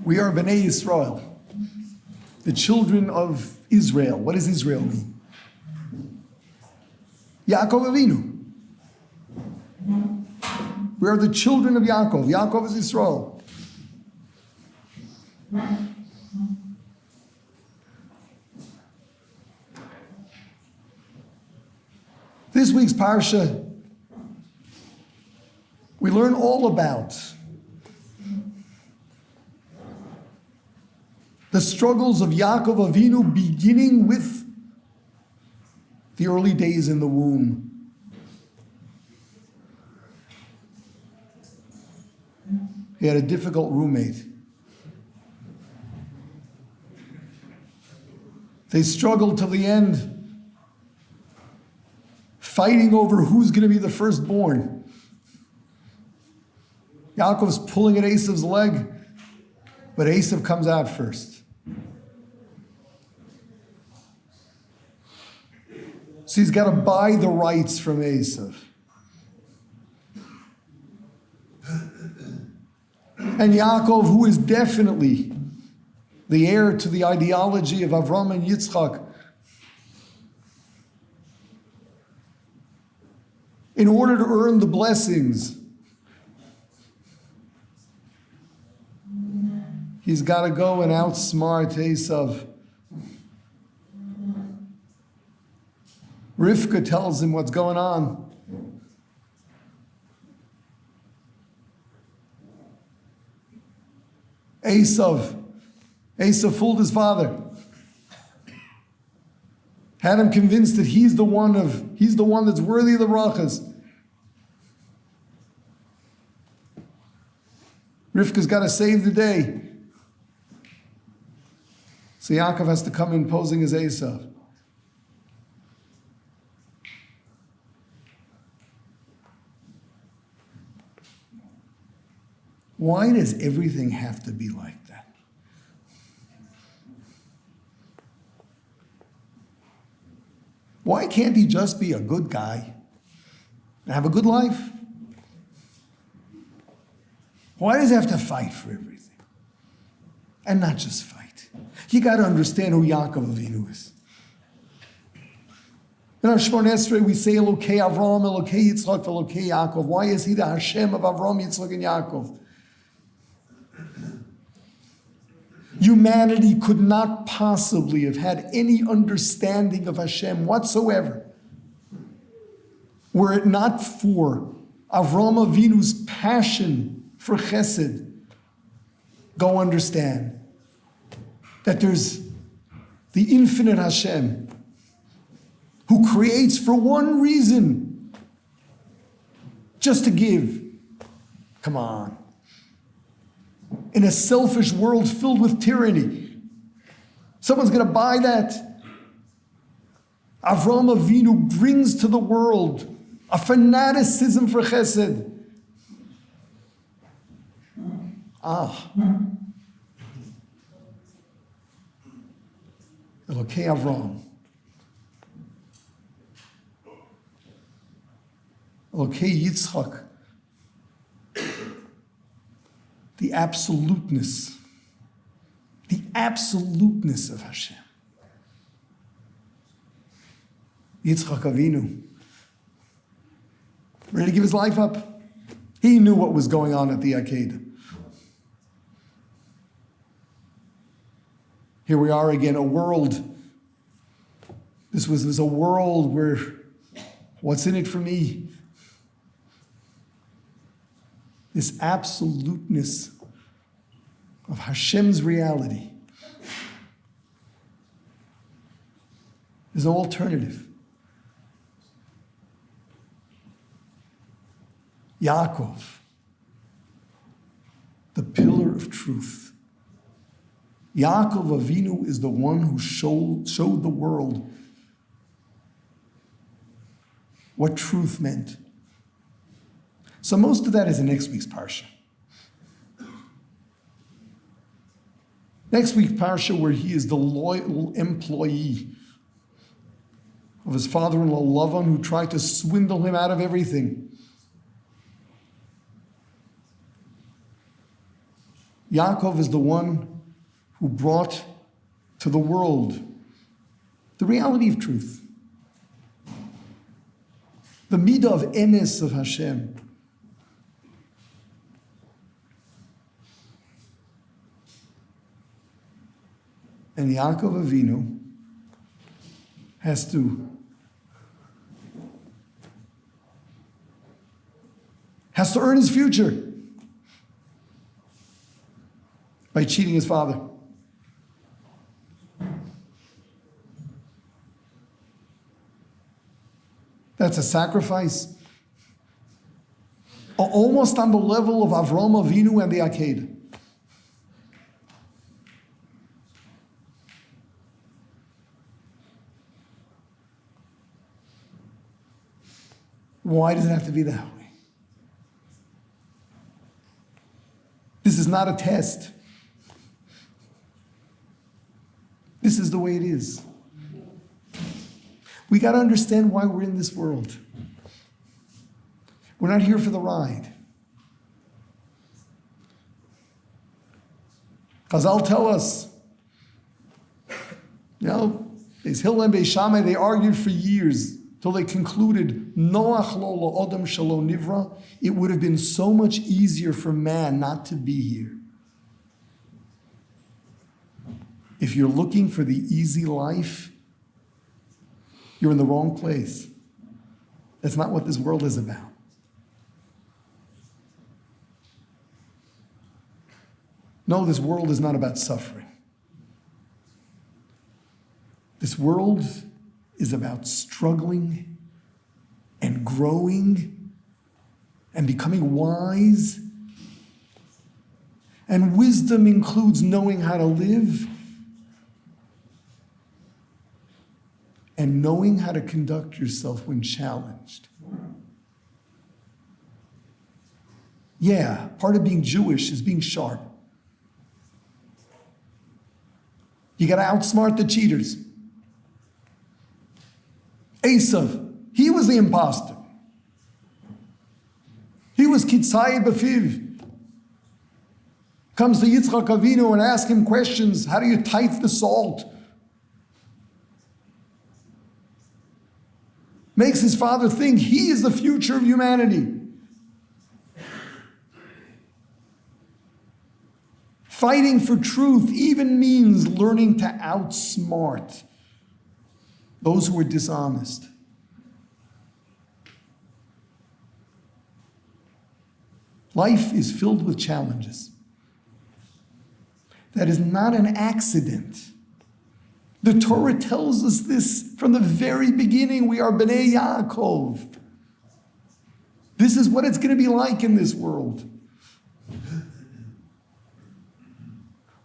We are Bnei Yisrael, the children of Israel. What does Israel mean? Yaakov Avinu. We are the children of Yaakov. Yaakov is Israel. This week's Parsha, we learn all about the struggles of Yaakov Avinu, beginning with the early days in the womb. He had a difficult roommate. They struggled till the end, fighting over who's going to be the firstborn. Yaakov's pulling at Esav's leg, but Esav comes out first. So he's got to buy the rights from Esav. And Yaakov, who is definitely the heir to the ideology of Avram and Yitzchak, in order to earn the blessings, he's got to go and outsmart Esav. Rivka tells him what's going on. Esav fooled his father. Had him convinced that he's the one that's worthy of the brachas. Rivka's got to save the day. So Yaakov has to come in posing as Esav. Why does everything have to be like that? Why can't he just be a good guy and have a good life? Why does he have to fight for everything? And not just fight. You got to understand who Yaakov Avinu is. In our Shemona Esrei, we say Elokei Avram, Elokei Yitzchak, Elokei Yaakov. Why is he the Hashem of Avram, Yitzchak, and Yaakov? Humanity could not possibly have had any understanding of Hashem whatsoever were it not for Avram Avinu's passion for chesed. Go understand that there's the infinite Hashem who creates for one reason, just to give. Come on. In a selfish world filled with tyranny, someone's going to buy that. Avram Avinu brings to the world a fanaticism for chesed. Elokei Avram. Elokei Yitzchak. The absoluteness of Hashem. Yitzchak Avinu, ready to give his life up. He knew what was going on at the Akedah. Here we are again, a world. This was a world where, what's in it for me? This absoluteness of Hashem's reality is an alternative. Yaakov, the pillar of truth. Yaakov Avinu is the one who showed the world what truth meant. So most of that is in next week's Parsha. Next week's Parsha, where he is the loyal employee of his father-in-law Lavan, who tried to swindle him out of everything. Yaakov is the one who brought to the world the reality of truth, the midah of emes of Hashem. And Yaakov Avinu has to earn his future by cheating his father. That's a sacrifice. Almost on the level of Avraham Avinu and the Akedah. Why does it have to be that way? This is not a test. This is the way it is. We got to understand why we're in this world. We're not here for the ride. Chazal tell us, Beis Hillel and Beis Shammai, they argued for years till they concluded, Noach lo la'odam shelo nivra, it would have been so much easier for man not to be here. If you're looking for the easy life, you're in the wrong place. That's not what this world is about. No, this world is not about suffering. This world is about struggling and growing and becoming wise. And wisdom includes knowing how to live and knowing how to conduct yourself when challenged. Yeah, part of being Jewish is being sharp. You got to outsmart the cheaters. Esav, he was the imposter. He was kitzai b'fiv. Comes to Yitzchak Avinu and asks him questions. How do you tithe the salt? Makes his father think he is the future of humanity. Fighting for truth even means learning to outsmart those who are dishonest. Life is filled with challenges. That is not an accident. The Torah tells us this from the very beginning. We are Bnei Yaakov. This is what it's going to be like in this world.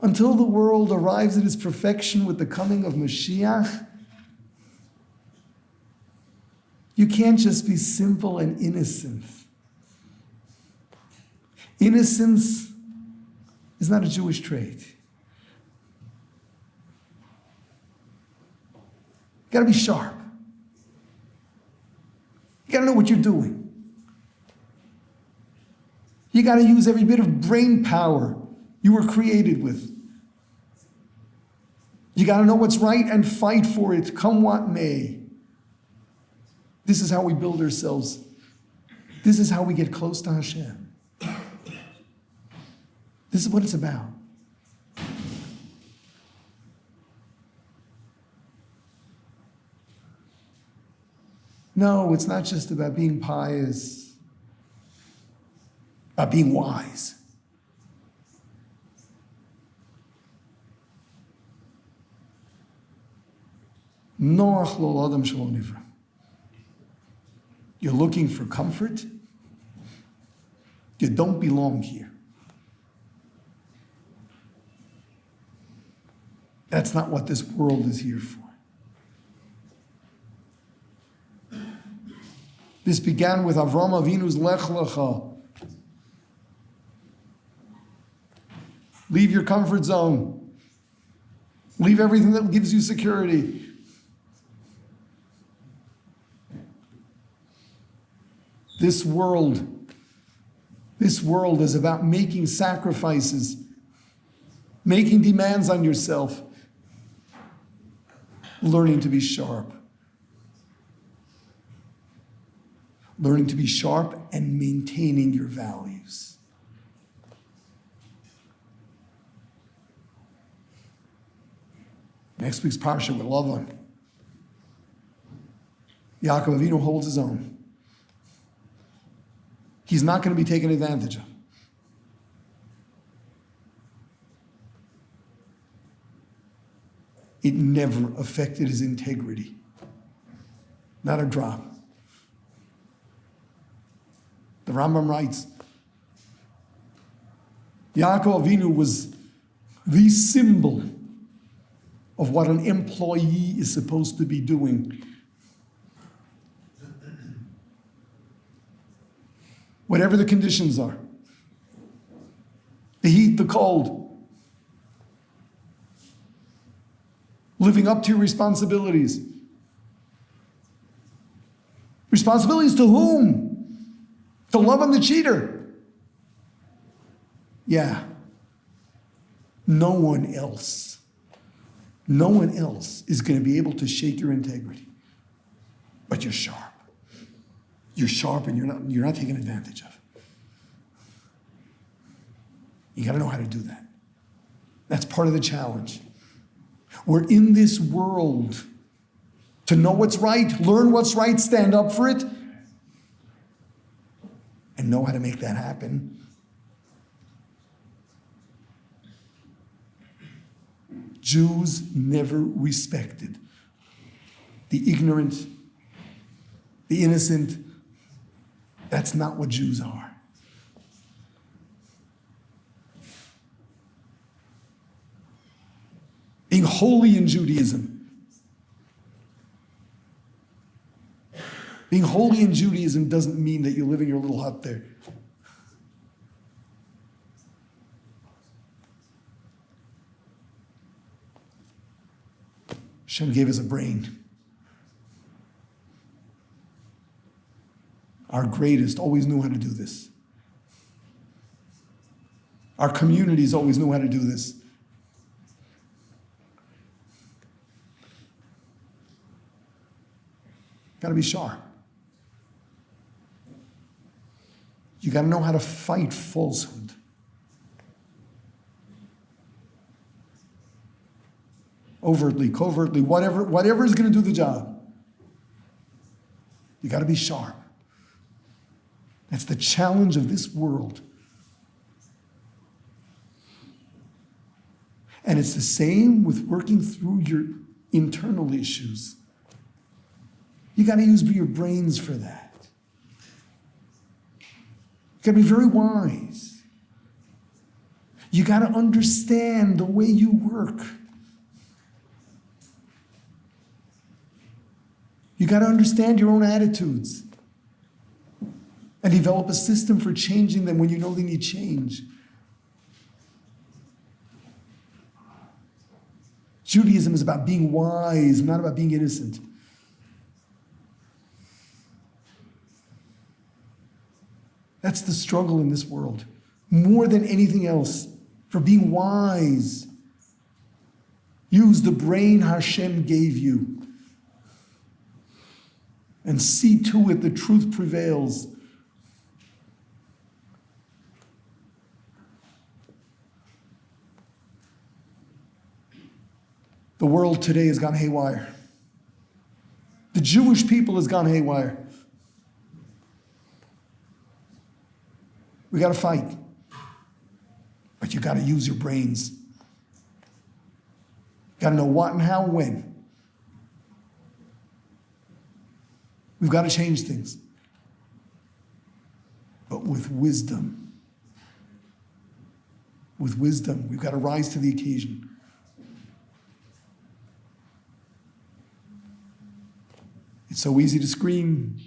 Until the world arrives at its perfection with the coming of Mashiach, you can't just be simple and innocent. Innocence is not a Jewish trait. You gotta be sharp. You gotta know what you're doing. You gotta use every bit of brain power you were created with. You gotta know what's right and fight for it, come what may. This is how we build ourselves. This is how we get close to Hashem. This is what it's about. No, it's not just about being pious, about being wise. Noach lo l'adam shelo nivra. You're looking for comfort? You don't belong here. That's not what this world is here for. This began with Avraham Avinu's Lech Lecha. Leave your comfort zone. Leave everything that gives you security. This world is about making sacrifices making demands on yourself, learning to be sharp. Learning to be sharp and maintaining your values. Next week's parsha with Lavan. Yaakov Avinu holds his own. He's not going to be taken advantage of. It never affected his integrity. Not a drop. The Rambam writes, Yaakov Avinu was the symbol of what an employee is supposed to be doing. Whatever the conditions are, the heat, the cold, living up to your responsibilities. Responsibilities to whom? To love on the cheater. Yeah. No one else is going to be able to shake your integrity. But you're sharp. You're sharp and you're not taken advantage of. You got to know how to do that. That's part of the challenge. We're in this world to know what's right, learn what's right, stand up for it, and know how to make that happen. Jews never respected the ignorant, the innocent. That's not what Jews are. Being holy in Judaism. Being holy in Judaism doesn't mean that you live in your little hut there. Hashem gave us a brain. Our greatest always knew how to do this. Our communities always knew how to do this. Got to be sharp. You got to know how to fight falsehood. Overtly, covertly, whatever is going to do the job. You got to be sharp. That's the challenge of this world. And it's the same with working through your internal issues. You got to use your brains for that. You got to be very wise. You got to understand the way you work. You got to understand your own attitudes and develop a system for changing them when you know they need change. Judaism is about being wise, not about being innocent. That's the struggle in this world, more than anything else, for being wise. Use the brain Hashem gave you and see to it the truth prevails. The world today has gone haywire. The Jewish people has gone haywire. We got to fight. But you got to use your brains. Got to know what and how and when. We've got to change things. But with wisdom. With wisdom, we've got to rise to the occasion. It's so easy to scream.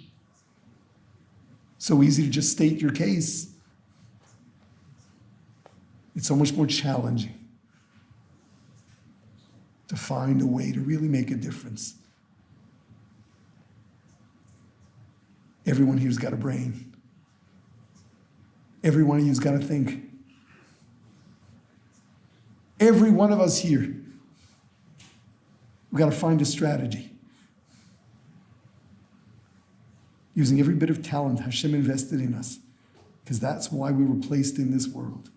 So easy to just state your case. It's so much more challenging to find a way to really make a difference. Everyone here's got a brain. Every one of you's got to think. Every one of us here, we've got to find a strategy. Using every bit of talent Hashem invested in us, because that's why we were placed in this world.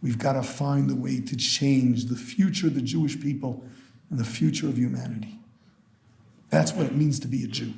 We've got to find a way to change the future of the Jewish people and the future of humanity. That's what it means to be a Jew.